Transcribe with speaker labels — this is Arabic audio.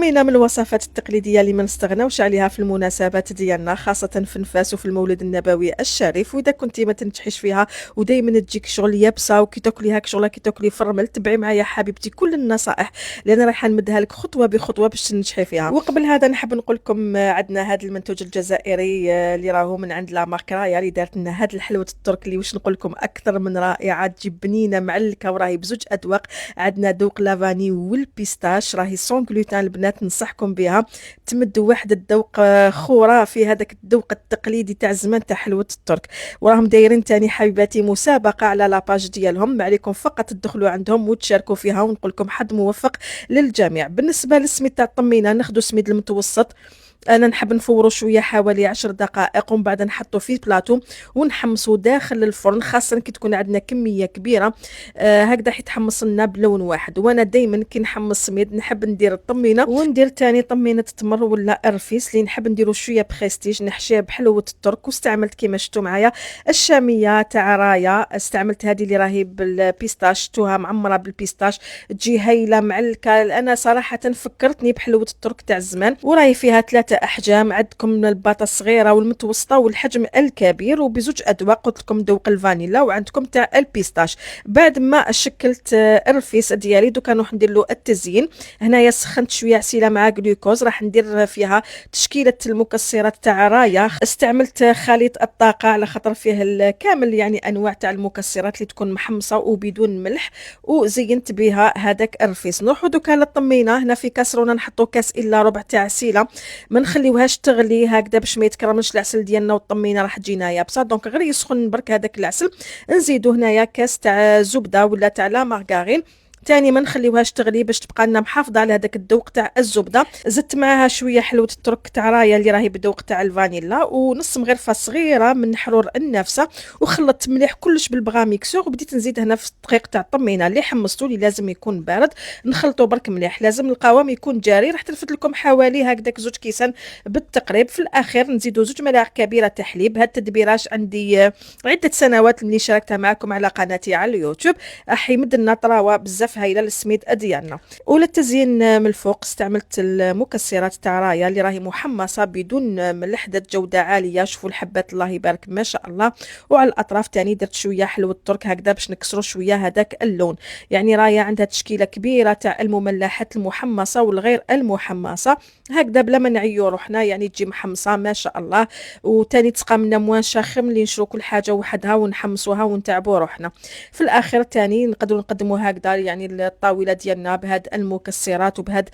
Speaker 1: الطمينة من الوصفات التقليدية اللي ما نستغناوش عليها في المناسبات ديالنا، خاصة في نفاس وفي المولد النبوي الشريف. وإذا كنتي ما تنجحيش فيها ودايما تجيك شغل يابسة وكي تاكليها شغلة كي تاكلي في الرمل، تبعي معايا حبيبتي كل النصائح لأن رايحة نمدها لك خطوة بخطوة باش تنجحي فيها. وقبل هذا نحب نقول لكم عندنا هذا المنتوج الجزائري اللي راهو من عند لا مارك رايا اللي دارت لنا هذه الحلوة الترك اللي واش نقول لكم أكثر من رائعة، تجي بنينة معلكة وراهي بزوج أذواق. عندنا ذوق لافاني والبيستاش، راهي سون غلوتين البنات، ننصحكم بها. تمدوا واحد الذوق خرافي، هذاك الذوق التقليدي تاع زمان تاع حلوة الترك. وراهم دايرين تاني حبيباتي مسابقة على لاباج ديالهم، ما عليكم فقط تدخلوا عندهم وتشاركوا فيها، ونقول لكم حظ موفق للجميع. بالنسبة للسميد تاع الطمينة ناخذ سميد المتوسط، انا نحب نفورو شويه حوالي 10 دقائق ومن بعد نحطو فيه بلاطو ونحمصو داخل الفرن، خاصه كي تكون عندنا كميه كبيره هكذا حيتحمص لنا بلون واحد. وانا دائما كي نحمص سميد نحب ندير الطمينه وندير تاني طمينه تمر ولا ارفيس اللي نحب نديرو شويه بريستيج، نحشيه بحلوه الترك. واستعملت كيما شفتوا معايا الشاميه تاع رايا، استعملت هذه اللي راهي بالبيستاش، شفتوها معمره بالبيستاش تجي هايله معلكه. انا صراحه فكرتني بحلوه الترك تاع زمان. وراهي فيها 3 احجام، عندكم الباطه الصغيره والمتوسطه والحجم الكبير، وبزوج اذواق قلت لكم ذوق الفانيلا وعندكم تاع البيستاش. بعد ما شكلت الرفيس ديالي دوكا نروح ندير له التزيين. هنايا سخنت شويه عسيله مع جلوكوز، راح ندير فيها تشكيله المكسرات تاع رايا. استعملت خليط الطاقه على خاطر فيه كامل يعني انواع تاع المكسرات اللي تكون محمصه وبدون ملح، وزينت بها هذاك الرفيس. نروحوا دوكا للطمينه. هنا في كاسرونه نحطوا كاس الا ربع تاع عسيله، ما نخليوهاش تغلي هكذا باش ما يتكرملش العسل ديالنا، والطمينه راح تجينا يابسه. دونك غير يسخن برك هذاك العسل، نزيدو هنايا كاس تاع زبده ولا تاع لا مارغرين تاني، ما نخليوهاش تغلي باش تبقى لنا محافظه على هذاك الذوق تاع الزبده. زدت معاها شويه حلوه الترك تاع رايا اللي راهي بذوق تاع الفانيلا، ونص مغرفه صغيره من حرور النافسه، وخلطت مليح كلش بالبغا ميكسور. وبديت نزيد هنا في الدقيق تاع الطمينه اللي حمصتو اللي لازم يكون بارد، نخلطو برك مليح، لازم القوام يكون جاري. راح تلفت لكم حوالي هكذاك 2 كيسان بالتقريب. في الاخير نزيدو 2 ملاعق كبيره تحليب. هاد التدبيراش عندي عده سنوات اللي شاركتها معكم على قناتي على اليوتيوب، يمد لنا طراوه بزاف هايله للسميد ديالنا. وللتزيين من الفوق استعملت المكسرات تاع رايا اللي راهي محمصه بدون ملح، ذات جوده عاليه. شوفوا الحبات الله يبارك ما شاء الله. وعلى الاطراف تاني درت شويه حلوه الترك هكذا باش نكسروا شويه هذاك اللون. يعني رايا عندها تشكيله كبيره تاع المملحات المحمصه والغير المحمصه هكذا بلا ما نعيو روحنا، يعني تجي محمصه ما شاء الله. وتاني تبقى منا موان شاخم اللي نشرو كل حاجه وحدها ونحمصوها ونتعبوا روحنا. في الاخر تاني نقدروا نقدموا هكذا يعني الطاوله ديالنا بهاد المكسرات وبهاد